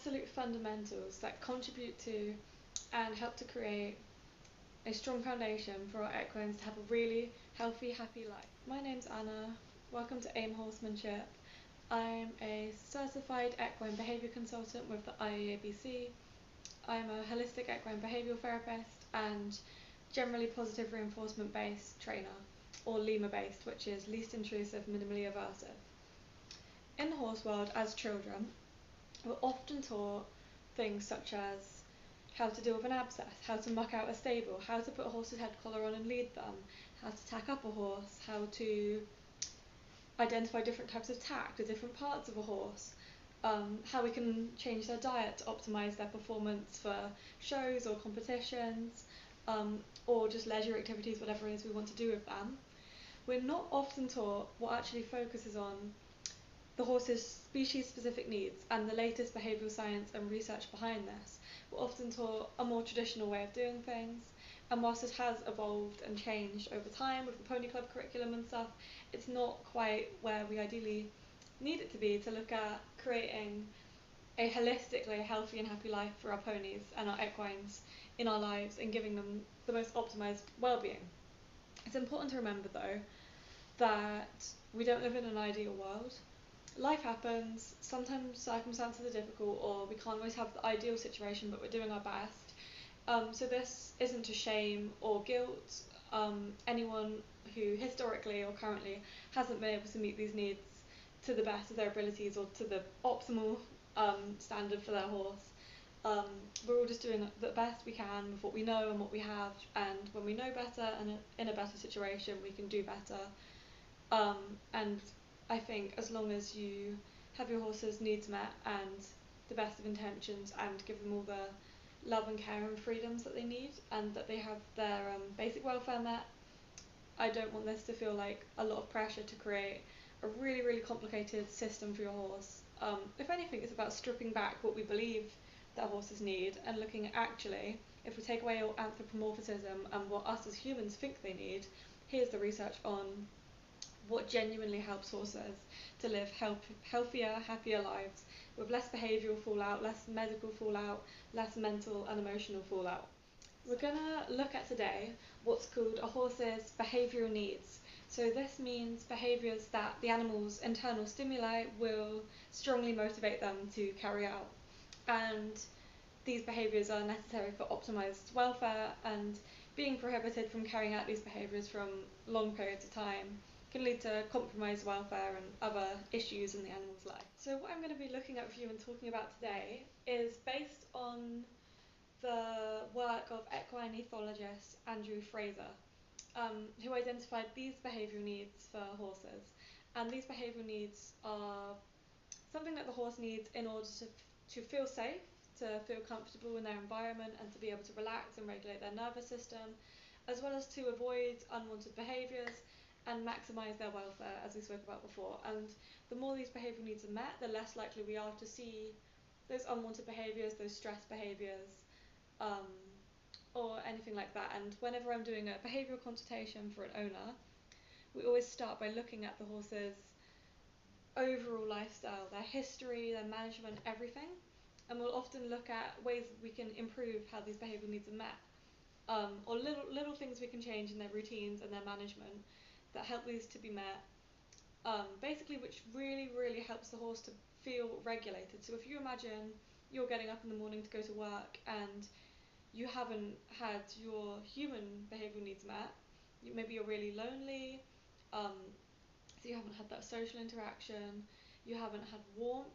absolute fundamentals that contribute to and help to create a strong foundation for our equines to have a really healthy, happy life. My name's Anna. Welcome to AIM Horsemanship. I'm a certified equine behaviour consultant with the IEABC. I'm a holistic equine behavioural therapist and generally positive reinforcement based trainer, or LEMA based, which is least intrusive, minimally aversive. In the horse world, as children, we're often taught things such as how to deal with an abscess, how to muck out a stable, how to put a horse's head collar on and lead them, how to tack up a horse, how to identify different types of tack to different parts of a horse, how we can change their diet to optimise their performance for shows or competitions, or just leisure activities, whatever it is we want to do with them. We're not often taught what actually focuses on the horse's species-specific needs and the latest behavioural science and research behind this. We're often taught a more traditional way of doing things, and whilst it has evolved and changed over time with the Pony Club curriculum and stuff, it's not quite where we ideally need it to be to look at creating a holistically healthy and happy life for our ponies and our equines in our lives and giving them the most optimised well-being. It's important to remember though that we don't live in an ideal world. Life happens, sometimes circumstances are difficult or we can't always have the ideal situation, but we're doing our best. So this isn't to shame or guilt anyone who historically or currently hasn't been able to meet these needs to the best of their abilities or to the optimal standard for their horse. We're all just doing the best we can with what we know and what we have, and when we know better and in a better situation we can do better. And I think as long as you have your horse's needs met and the best of intentions and give them all the love and care and freedoms that they need and that they have their basic welfare met, I don't want this to feel like a lot of pressure to create a really, really complicated system for your horse. If anything, it's about stripping back what we believe that horses need and looking at actually, if we take away all anthropomorphism and what us as humans think they need, here's the research on what genuinely helps horses to live healthier, happier lives with less behavioural fallout, less medical fallout, less mental and emotional fallout. We're going to look at today what's called a horse's behavioural needs. So this means behaviours that the animal's internal stimuli will strongly motivate them to carry out. And these behaviours are necessary for optimised welfare, and being prohibited from carrying out these behaviours from long periods of time can lead to compromised welfare and other issues in the animal's life. So what I'm going to be looking at with you and talking about today is based on the work of equine ethologist Andrew Fraser, who identified these behavioural needs for horses. And these behavioural needs are something that the horse needs in order to feel safe, to feel comfortable in their environment and to be able to relax and regulate their nervous system, as well as to avoid unwanted behaviours and maximise their welfare, as we spoke about before. And the more these behavioural needs are met, the less likely we are to see those unwanted behaviours, those stress behaviours, or anything like that. And whenever I'm doing a behavioural consultation for an owner, we always start by looking at the horse's overall lifestyle, their history, their management, everything. And we'll often look at ways we can improve how these behavioural needs are met, or little things we can change in their routines and their management that help these to be met, basically, which really, really helps the horse to feel regulated. So if you imagine you're getting up in the morning to go to work and you haven't had your human behavioural needs met, maybe you're really lonely, so you haven't had that social interaction, you haven't had warmth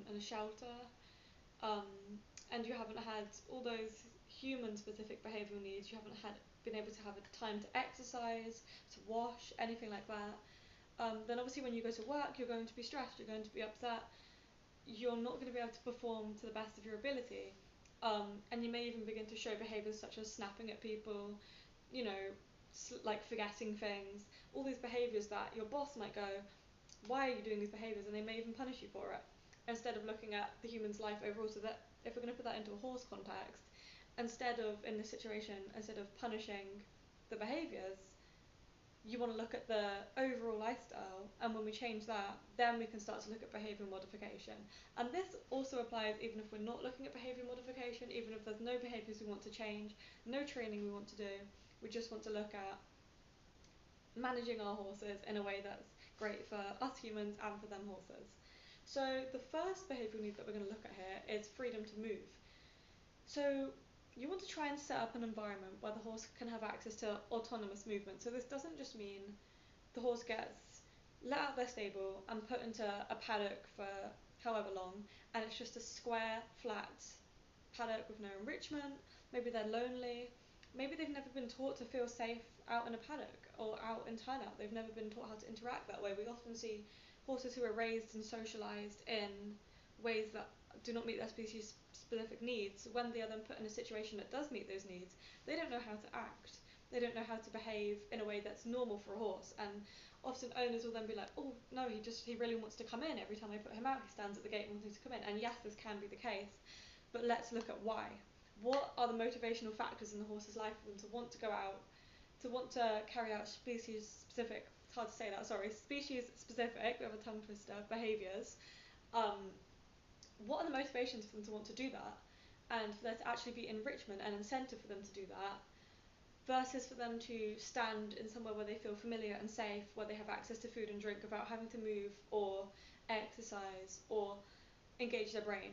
and a shelter, and you haven't had all those human specific behavioural needs, you haven't been able to have a time to exercise, to wash, anything like that, then obviously when you go to work you're going to be stressed, you're going to be upset, you're not going to be able to perform to the best of your ability, and you may even begin to show behaviours such as snapping at people, you know, like forgetting things, all these behaviours that your boss might go, why are you doing these behaviours, and they may even punish you for it, instead of looking at the human's life overall. So that if we're going to put that into a horse context, instead of, in this situation, instead of punishing the behaviours, you want to look at the overall lifestyle, and when we change that, then we can start to look at behavioural modification. And this also applies even if we're not looking at behavioural modification, even if there's no behaviours we want to change, no training we want to do, we just want to look at managing our horses in a way that's great for us humans and for them horses. So the first behavioural need that we're going to look at here is freedom to move. So you want to try and set up an environment where the horse can have access to autonomous movement. So this doesn't just mean the horse gets let out their stable and put into a paddock for however long, and it's just a square, flat paddock with no enrichment. Maybe they're lonely. Maybe they've never been taught to feel safe out in a paddock or out in turnout. They've never been taught how to interact that way. We often see horses who are raised and socialised in ways that do not meet their species specific needs. When they are then put in a situation that does meet those needs, they don't know how to act. They don't know how to behave in a way that's normal for a horse, and often owners will then be like, oh no, he really wants to come in. Every time I put him out, he stands at the gate wanting to come in. And yes, this can be the case, but let's look at why. What are the motivational factors in the horse's life for them to want to go out, to want to carry out species specific, it's hard to say that, sorry, species specific, we have a tongue twister, behaviours. What are the motivations for them to want to do that, and for there to actually be enrichment and incentive for them to do that, versus for them to stand in somewhere where they feel familiar and safe, where they have access to food and drink without having to move or exercise or engage their brain.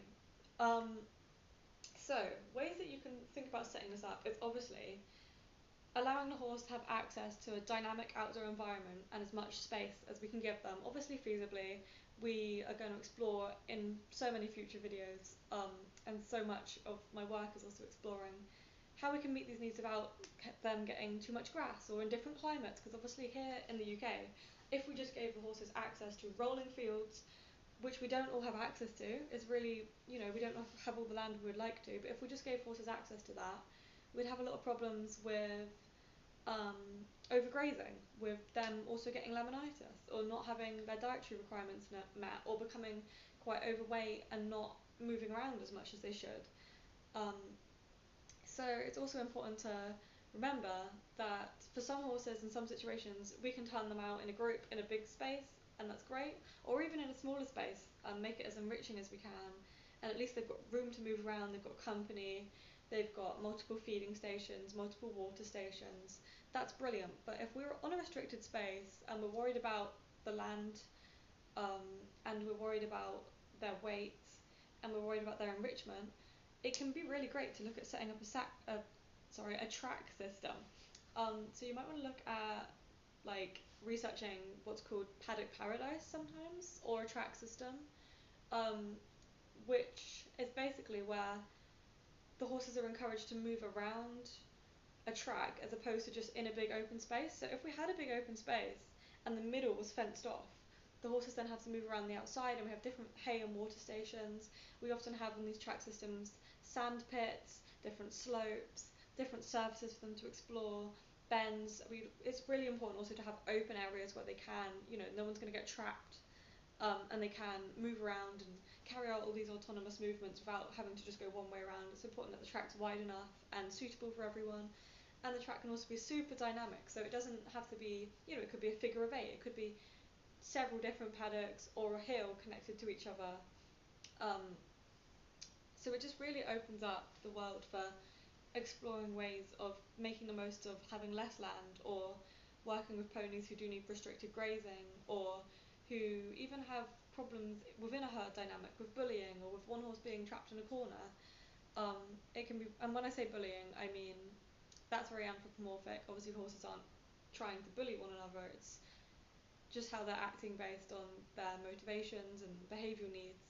So ways that you can think about setting this up is obviously allowing the horse to have access to a dynamic outdoor environment and as much space as we can give them, obviously feasibly. We are going to explore in so many future videos, and so much of my work is also exploring how we can meet these needs without them getting too much grass or in different climates, because obviously here in the UK, if we just gave the horses access to rolling fields, which we don't all have access to, is really, we don't have all the land we would like to, but if we just gave horses access to that, we'd have a lot of problems with overgrazing, with them also getting laminitis or not having their dietary requirements met, or becoming quite overweight and not moving around as much as they should. So it's also important to remember that for some horses in some situations we can turn them out in a group in a big space, and that's great, or even in a smaller space and make it as enriching as we can, and at least they've got room to move around, they've got company, they've got multiple feeding stations, multiple water stations. That's brilliant. But if we're on a restricted space and we're worried about the land, and we're worried about their weight, and we're worried about their enrichment, it can be really great to look at setting up a track system. So you might want to look at researching what's called paddock paradise sometimes, or a track system, which is basically where the horses are encouraged to move around a track as opposed to just in a big open space. So if we had a big open space and the middle was fenced off, the horses then have to move around the outside, and we have different hay and water stations. We often have on these track systems sand pits, different slopes, different surfaces for them to explore, bends. It's really important also to have open areas where they can, no one's going to get trapped, and they can move around and carry out all these autonomous movements without having to just go one way around. It's important that the track's wide enough and suitable for everyone, and the track can also be super dynamic, so it doesn't have to be, it could be a figure of eight, it could be several different paddocks or a hill connected to each other. So it just really opens up the world for exploring ways of making the most of having less land, or working with ponies who do need restricted grazing, or who even have problems within a herd dynamic with bullying, or with one horse being trapped in a corner. It can be, and when I say bullying, I mean that's very anthropomorphic. Obviously horses aren't trying to bully one another, it's just how they're acting based on their motivations and behavioural needs.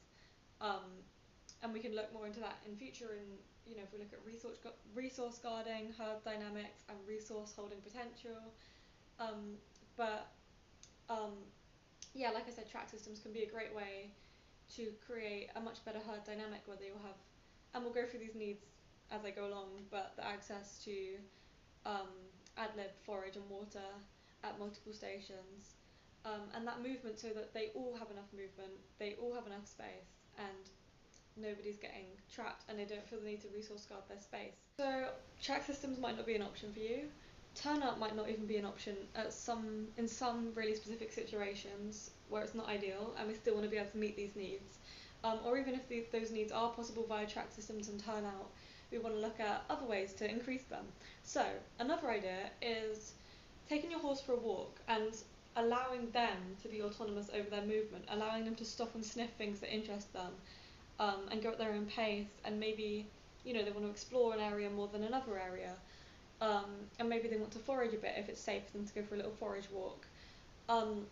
And we can look more into that in future, and if we look at resource guarding, herd dynamics, and resource holding potential. But yeah, like I said, track systems can be a great way to create a much better herd dynamic where they will have, and we'll go through these needs as I go along, but the access to ad-lib, forage and water at multiple stations, and that movement, so that they all have enough movement, they all have enough space, and nobody's getting trapped and they don't feel the need to resource guard their space. So track systems might not be an option for you. turnout might not even be an option in some really specific situations where it's not ideal and we still want to be able to meet these needs. Or even if those needs are possible via track systems and turnout, we want to look at other ways to increase them. So another idea is taking your horse for a walk and allowing them to be autonomous over their movement, allowing them to stop and sniff things that interest them, and go at their own pace, and maybe they want to explore an area more than another area, and maybe they want to forage a bit if it's safe for them to go for a little forage walk. Um,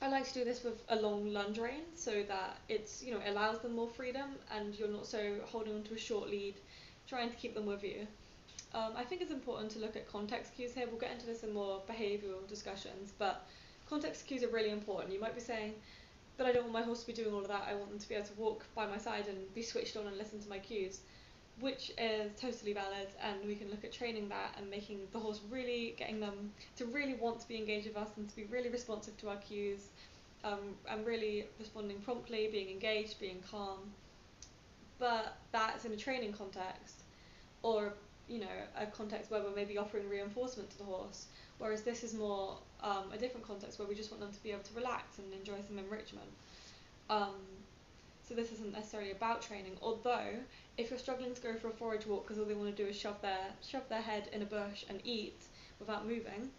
I like to do this with a long lunge rein so that it allows them more freedom and you're not so holding onto a short lead, trying to keep them with you. I think it's important to look at context cues here. We'll get into this in more behavioural discussions, but context cues are really important. You might be saying, but I don't want my horse to be doing all of that. I want them to be able to walk by my side and be switched on and listen to my cues, which is totally valid, and we can look at training that and making the horse really, getting them to really want to be engaged with us and to be really responsive to our cues, and really responding promptly, being engaged, being calm. But that's in a training context, or a context where we're maybe offering reinforcement to the horse, whereas this is more a different context where we just want them to be able to relax and enjoy some enrichment. Um, so this isn't necessarily about training, although if you're struggling to go for a forage walk because all they want to do is shove their head in a bush and eat without moving,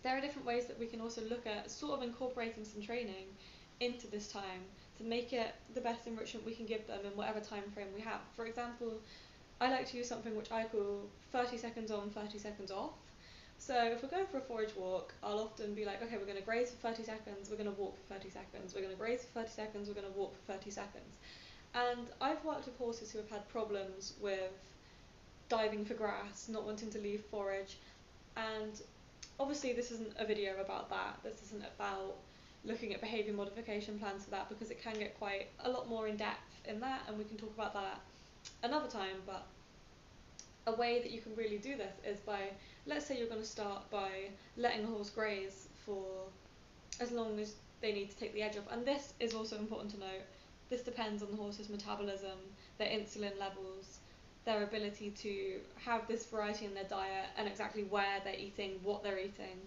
there are different ways that we can also look at sort of incorporating some training into this time to make it the best enrichment we can give them in whatever time frame we have. For example, I like to use something which I call 30 seconds on, 30 seconds off. So if we're going for a forage walk, I'll often be like, okay, we're going to graze for 30 seconds, we're going to walk for 30 seconds, we're going to graze for 30 seconds, we're going to walk for 30 seconds. And I've worked with horses who have had problems with diving for grass, not wanting to leave forage, and obviously this isn't a video about that. This isn't about looking at behaviour modification plans for that, because it can get quite a lot more in depth in that, and we can talk about that another time. But a way that you can really do this is by, let's say you're going to start by letting a horse graze for as long as they need to take the edge off. And this is also important to note. This depends on the horse's metabolism, their insulin levels, their ability to have this variety in their diet, and exactly where they're eating, what they're eating.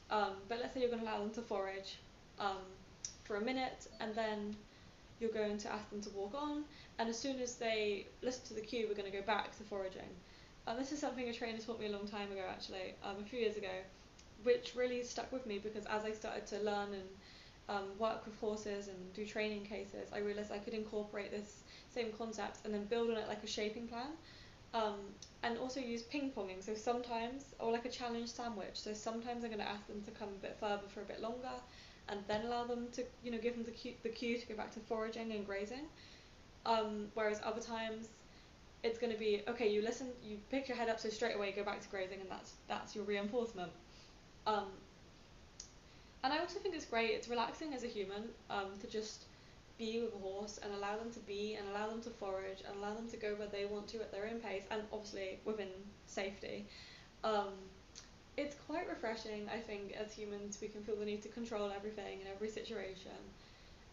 But let's say you're going to allow them to forage for a minute, and then you're going to ask them to walk on, and as soon as they listen to the cue, we're going to go back to foraging. This is something a trainer taught me a long time ago, actually, a few years ago, which really stuck with me, because as I started to learn and work with horses and do training cases, I realised I could incorporate this same concept and then build on it like a shaping plan, and also use ping-ponging. So sometimes, or like a challenge sandwich, so sometimes I'm going to ask them to come a bit further for a bit longer, and then allow them to, give them the cue to go back to foraging and grazing. Whereas other times, it's going to be, okay, you listen, you pick your head up, so straight away go back to grazing, and that's your reinforcement. And I also think it's great, it's relaxing as a human, to just be with a horse and allow them to be, and allow them to forage, and allow them to go where they want to at their own pace, and obviously within safety. It's quite refreshing, I think, as humans. We can feel the need to control everything in every situation.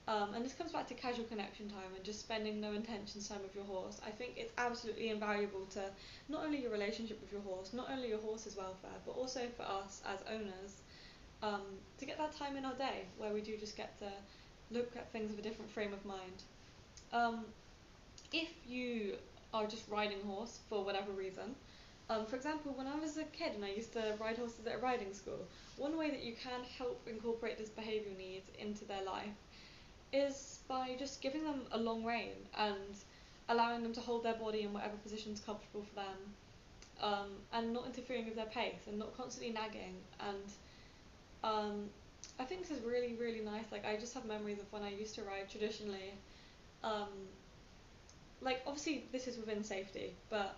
And this comes back to casual connection time and just spending no intentions time with your horse. I think it's absolutely invaluable to not only your relationship with your horse, not only your horse's welfare, but also for us as owners, to get that time in our day where we do just get to look at things with a different frame of mind. If you are just riding a horse for whatever reason, for example, when I was a kid and I used to ride horses at a riding school, one way that you can help incorporate this behavioural needs into their life is by just giving them a long rein and allowing them to hold their body in whatever position is comfortable for them, and not interfering with their pace and not constantly nagging. And I think this is really, really nice. Like, I just have memories of when I used to ride traditionally. Like, obviously this is within safety, but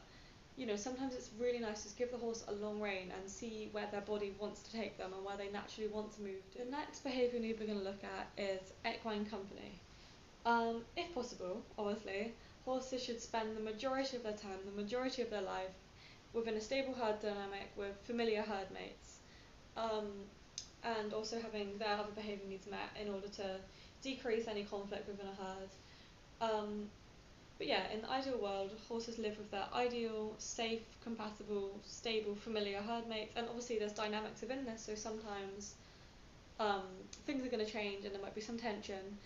sometimes it's really nice to just give the horse a long rein and see where their body wants to take them and where they naturally want to move to. The next behaviour need we're going to look at is equine company. If possible, obviously, horses should spend the majority of their time, the majority of their life, within a stable herd dynamic with familiar herd mates, and also having their other behaviour needs met in order to decrease any conflict within a herd. But yeah, in the ideal world, horses live with their ideal, safe, compatible, stable, familiar herd mates, and obviously there's dynamics within this, so sometimes um, things are going to change and there might be some tension,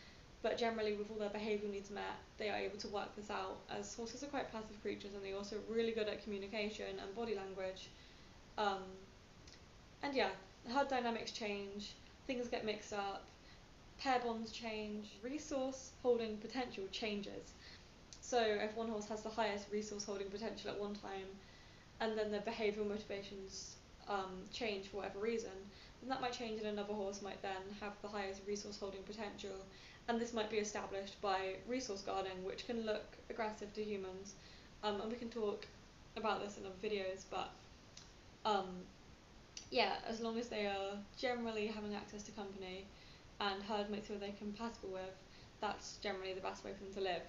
but generally with all their behavioural needs met, they are able to work this out, as horses are quite passive creatures and they're also really good at communication and body language. Um, and yeah, herd dynamics change, things get mixed up, pair bonds change, resource holding potential changes. So if one horse has the highest resource holding potential at one time, and then their behavioural motivations change for whatever reason, then that might change and another horse might then have the highest resource holding potential, and this might be established by resource guarding, which can look aggressive to humans, and we can talk about this in other videos, but um, yeah, as long as they are generally having access to company and herd mates who they're compatible with, that's generally the best way for them to live.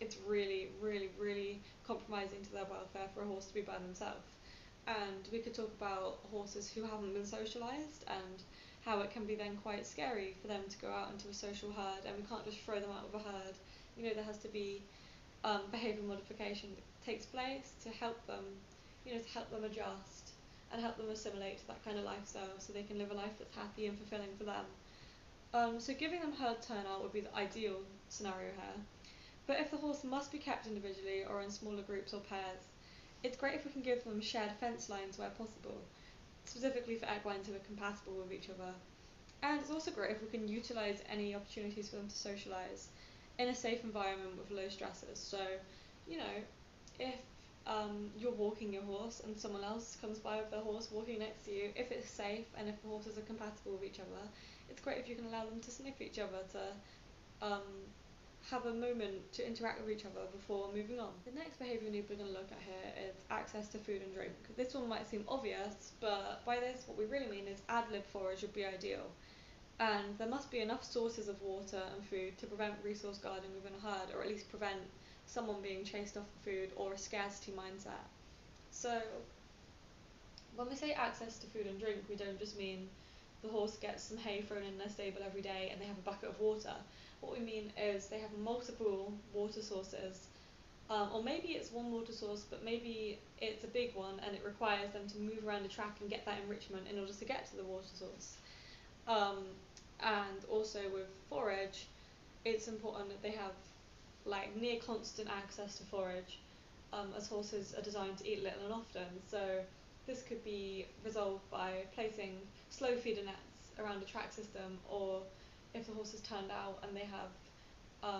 It's really, really, really compromising to their welfare for a horse to be by themselves. And we could talk about horses who haven't been socialised and how it can be then quite scary for them to go out into a social herd, and we can't just throw them out of a herd. You know, there has to be behavioural modification that takes place to help them, to help them adjust and help them assimilate to that kind of lifestyle so they can live a life that's happy and fulfilling for them. So giving them herd turnout would be the ideal scenario here. But if the horse must be kept individually or in smaller groups or pairs, it's great if we can give them shared fence lines where possible, specifically for equines who are compatible with each other. And it's also great if we can utilise any opportunities for them to socialise in a safe environment with low stresses. So, you know, if you're walking your horse and someone else comes by with their horse walking next to you, if it's safe and if the horses are compatible with each other, it's great if you can allow them to sniff each other, to have a moment to interact with each other before moving on. The next behavioural need we're going to look at here is access to food and drink. This one might seem obvious, but by this what we really mean is ad lib forage would be ideal. And there must be enough sources of water and food to prevent resource guarding within a herd, or at least prevent someone being chased off the food or a scarcity mindset. So when we say access to food and drink, we don't just mean the horse gets some hay thrown in their stable every day and they have a bucket of water. What we mean is they have multiple water sources, or maybe it's one water source, but maybe it's a big one and it requires them to move around the track and get that enrichment in order to get to the water source. And also with forage, it's important that they have like near constant access to forage, as horses are designed to eat little and often. So this could be resolved by placing slow feeder nets around a track system, or if the horse is turned out and they have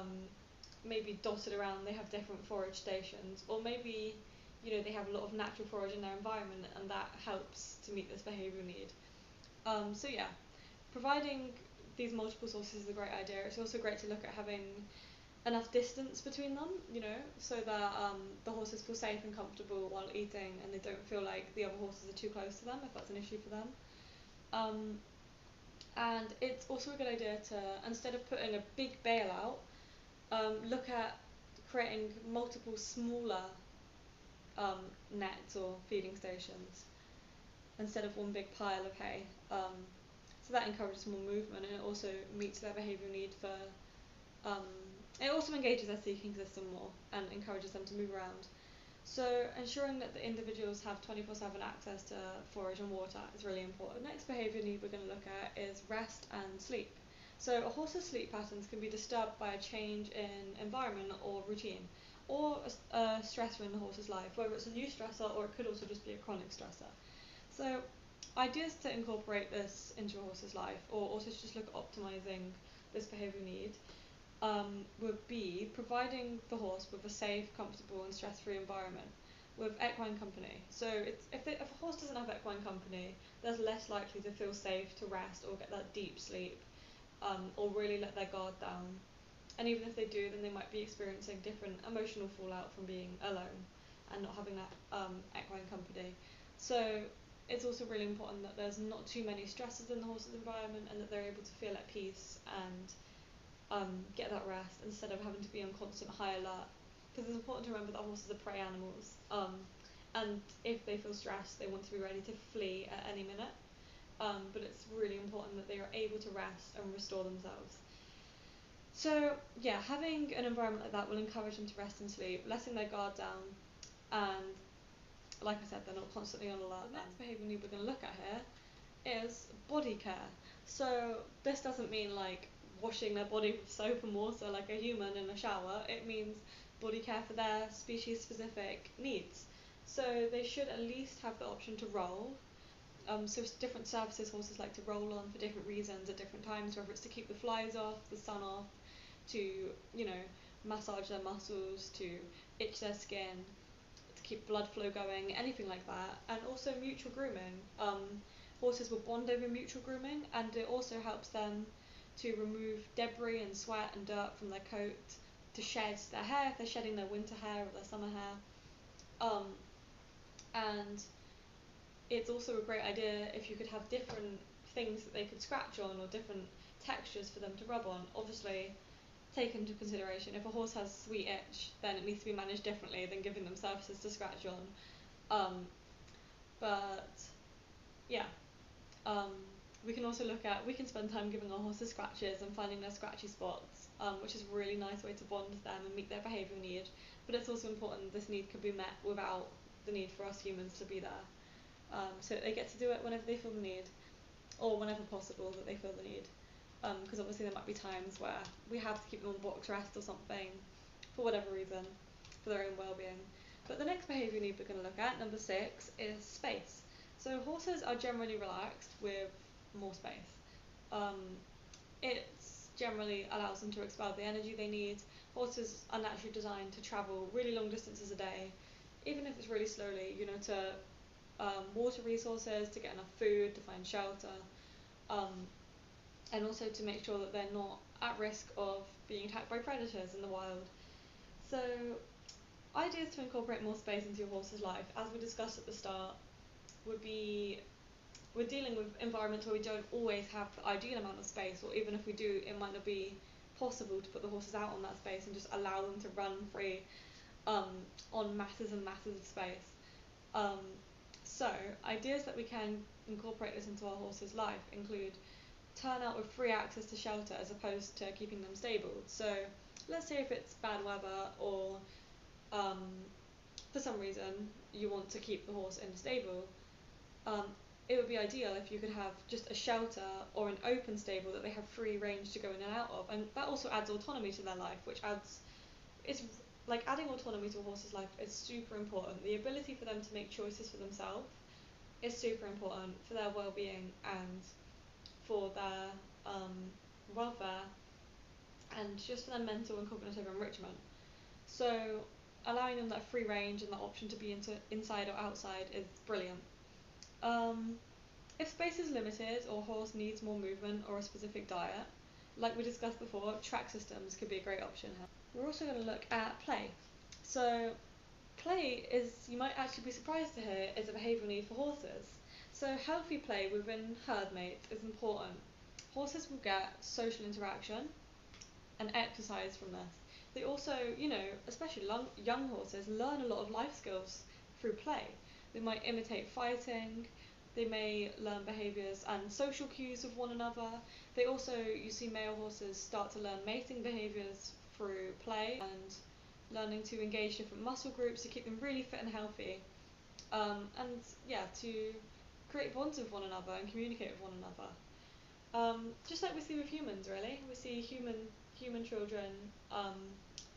maybe dotted around, they have different forage stations, or maybe they have a lot of natural forage in their environment, and that helps to meet this behavioural need. So yeah, providing these multiple sources is a great idea. It's also great to look at having enough distance between them, so that the horses feel safe and comfortable while eating, and they don't feel like the other horses are too close to them, if that's an issue for them. And it's also a good idea to, instead of putting a big bale out, look at creating multiple smaller nets or feeding stations instead of one big pile of hay. So that encourages more movement, and it also meets their behavioural need for it also engages their seeking system more and encourages them to move around. So ensuring that the individuals have 24/7 access to forage and water is really important. The next behaviour need we're going to look at is rest and sleep. So a horse's sleep patterns can be disturbed by a change in environment or routine, or a stressor in the horse's life, whether it's a new stressor or it could also just be a chronic stressor. So ideas to incorporate this into a horse's life, or also to just look at optimising this behavioural need, would be providing the horse with a safe, comfortable and stress-free environment with equine company. So if a horse doesn't have equine company, they're less likely to feel safe to rest or get that deep sleep, or really let their guard down. And even if they do, then they might be experiencing different emotional fallout from being alone and not having that equine company. So it's also really important that there's not too many stresses in the horse's environment, and that they're able to feel at peace and get that rest instead of having to be on constant high alert. Because it's important to remember that horses are prey animals, and if they feel stressed, they want to be ready to flee at any minute. But it's really important that they are able to rest and restore themselves. So yeah, having an environment like that will encourage them to rest and sleep, letting their guard down, and like I said, they're not constantly on alert. The next behaviour need we're going to look at here is body care. So this doesn't mean like washing their body with soap and water like a human in a shower. It means body care for their species specific needs. So they should at least have the option to roll. So different surfaces horses like to roll on for different reasons at different times, whether it's to keep the flies off, the sun off, to, you know, massage their muscles, to itch their skin, to keep blood flow going, anything like that. And also mutual grooming. Horses will bond over mutual grooming, and it also helps them to remove debris and sweat and dirt from their coat, to shed their hair if they're shedding their winter hair or their summer hair. And it's also a great idea if you could have different things that they could scratch on or different textures for them to rub on. Obviously, take into consideration if a horse has sweet itch, then it needs to be managed differently than giving them surfaces to scratch on. But yeah, we can also we can spend time giving our horses scratches and finding their scratchy spots, which is a really nice way to bond them and meet their behavioural need. But it's also important this need could be met without the need for us humans to be there. So they get to do it whenever they feel the need, or whenever possible that they feel the need. Because obviously there might be times where we have to keep them on box rest or something, for whatever reason, for their own well-being. But the next behaviour need we're going to look at, number 6, is space. So horses are generally relaxed with more space. It generally allows them to expel the energy they need. Horses are naturally designed to travel really long distances a day, even if it's really slowly, you know, to water resources, to get enough food, to find shelter, and also to make sure that they're not at risk of being attacked by predators in the wild. So, ideas to incorporate more space into your horse's life, as we discussed at the start, would be we're dealing with environments where we don't always have the ideal amount of space, or even if we do, it might not be possible to put the horses out on that space and just allow them to run free on masses and masses of space. So, ideas that we can incorporate this into our horse's life include turn out with free access to shelter as opposed to keeping them stabled. So, let's say if it's bad weather or for some reason you want to keep the horse in the stable, it would be ideal if you could have just a shelter or an open stable that they have free range to go in and out of, and that also adds autonomy to their life, which it's like adding autonomy to a horse's life is super important. The ability for them to make choices for themselves is super important for their well-being and for their welfare, and just for their mental and cognitive enrichment. So allowing them that free range and that option to be inside or outside is brilliant. If space is limited or a horse needs more movement or a specific diet, like we discussed before, track systems could be a great option here. We're also going to look at play. So play is, you might actually be surprised to hear, is a behavioural need for horses. So healthy play within herd mates is important. Horses will get social interaction and exercise from this. They also, you know, especially young horses, learn a lot of life skills through play. They might imitate fighting, they may learn behaviours and social cues with one another. They also, you see male horses start to learn mating behaviours through play and learning to engage different muscle groups to keep them really fit and healthy. And yeah, to create bonds with one another and communicate with one another. Just like we see with humans, really. We see human children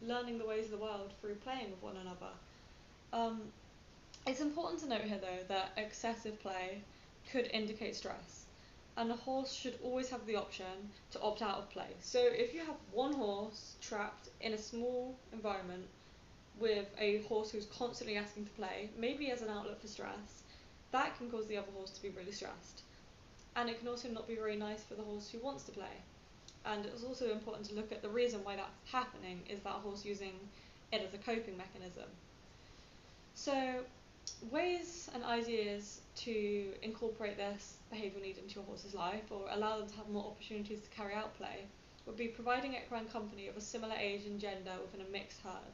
learning the ways of the world through playing with one another. It's important to note here, though, that excessive play could indicate stress, and a horse should always have the option to opt out of play. So if you have one horse trapped in a small environment with a horse who's constantly asking to play, maybe as an outlet for stress, that can cause the other horse to be really stressed. And it can also not be very nice for the horse who wants to play. And it's also important to look at the reason why that's happening. Is that horse using it as a coping mechanism? So, ways and ideas to incorporate this behavioural need into your horse's life, or allow them to have more opportunities to carry out play, would be providing equine company of a similar age and gender within a mixed herd.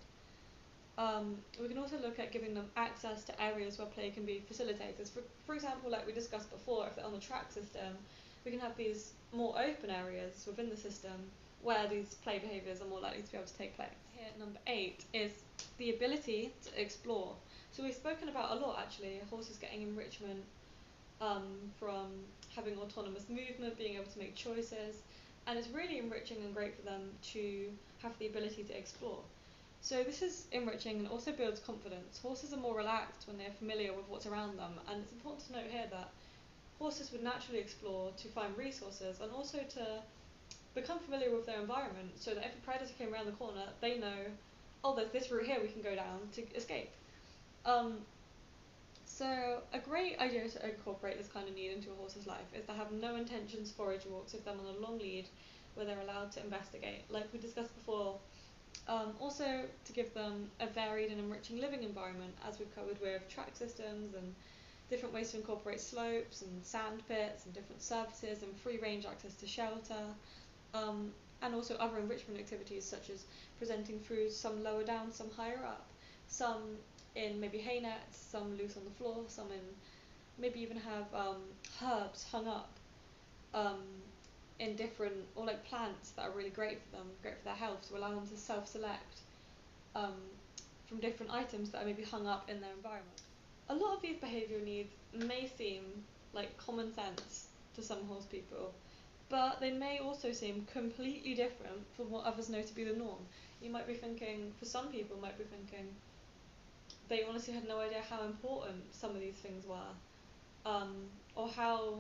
We can also look at giving them access to areas where play can be facilitated. For example, like we discussed before, if they're on the track system, we can have these more open areas within the system where these play behaviours are more likely to be able to take place. Here, number 8 is the ability to explore. So we've spoken about a lot actually, horses getting enrichment from having autonomous movement, being able to make choices, and it's really enriching and great for them to have the ability to explore. So this is enriching and also builds confidence. Horses are more relaxed when they're familiar with what's around them, and it's important to note here that horses would naturally explore to find resources and also to become familiar with their environment, so that if a predator came around the corner, they know, oh, there's this route here we can go down to escape. So a great idea to incorporate this kind of need into a horse's life is to have no intentions forage walks with them on a long lead where they're allowed to investigate. Like we discussed before, also to give them a varied and enriching living environment, as we've covered with track systems and different ways to incorporate slopes and sand pits and different surfaces and free range access to shelter, and also other enrichment activities such as presenting foods, some lower down, some higher up, some in maybe hay nets, some loose on the floor, some in maybe even have herbs hung up in different, or like plants that are really great for them, great for their health, to allow them to self-select from different items that are maybe hung up in their environment. A lot of these behavioural needs may seem like common sense to some horse people, but they may also seem completely different from what others know to be the norm. You might be thinking, for some people might be thinking, they honestly had no idea how important some of these things were, or how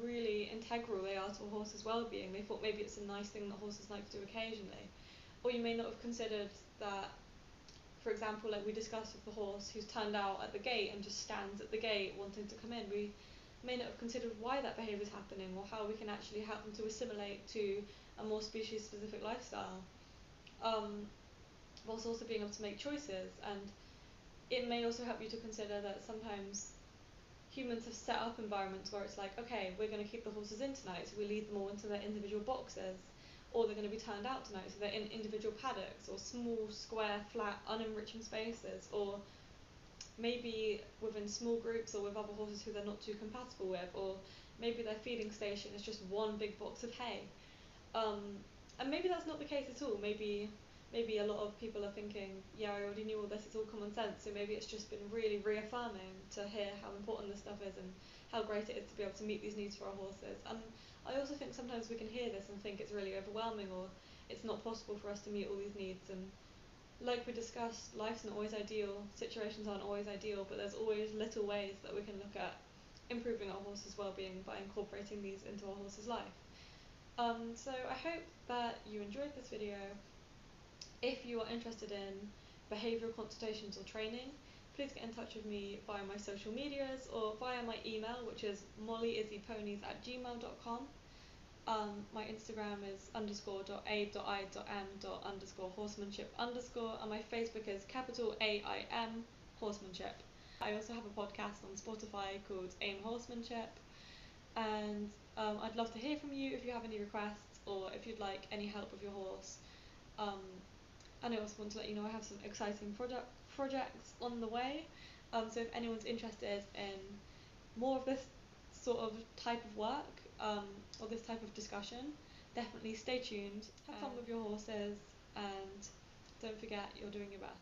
really integral they are to a horse's well-being. They thought maybe it's a nice thing that horses like to do occasionally. Or you may not have considered that, for example, like we discussed with the horse who's turned out at the gate and just stands at the gate wanting to come in. We may not have considered why that behaviour is happening, or how we can actually help them to assimilate to a more species-specific lifestyle, whilst also being able to make choices. And it may also help you to consider that sometimes humans have set up environments where it's like, okay, we're going to keep the horses in tonight, so we lead them all into their individual boxes, or they're going to be turned out tonight, so they're in individual paddocks, or small, square, flat, unenriching spaces, or maybe within small groups or with other horses who they're not too compatible with, or maybe their feeding station is just one big box of hay. And maybe that's not the case at all. Maybe a lot of people are thinking, yeah, I already knew all this, it's all common sense, so maybe it's just been really reaffirming to hear how important this stuff is and how great it is to be able to meet these needs for our horses. And I also think sometimes we can hear this and think it's really overwhelming, or it's not possible for us to meet all these needs. And like we discussed, life's not always ideal, situations aren't always ideal, but there's always little ways that we can look at improving our horse's well-being by incorporating these into our horse's life. So I hope that you enjoyed this video. If you are interested in behavioural consultations or training, please get in touch with me via my social medias or via my email, which is mollyizzyponies@gmail.com. My Instagram is _a.i.m._horsemanship_, and my Facebook is capital AIM horsemanship. I also have a podcast on Spotify called AIM Horsemanship, and I'd love to hear from you if you have any requests or if you'd like any help with your horse. And I also want to let you know I have some exciting projects on the way, so if anyone's interested in more of this sort of type of work, or this type of discussion, definitely stay tuned, have fun with your horses, and don't forget you're doing your best.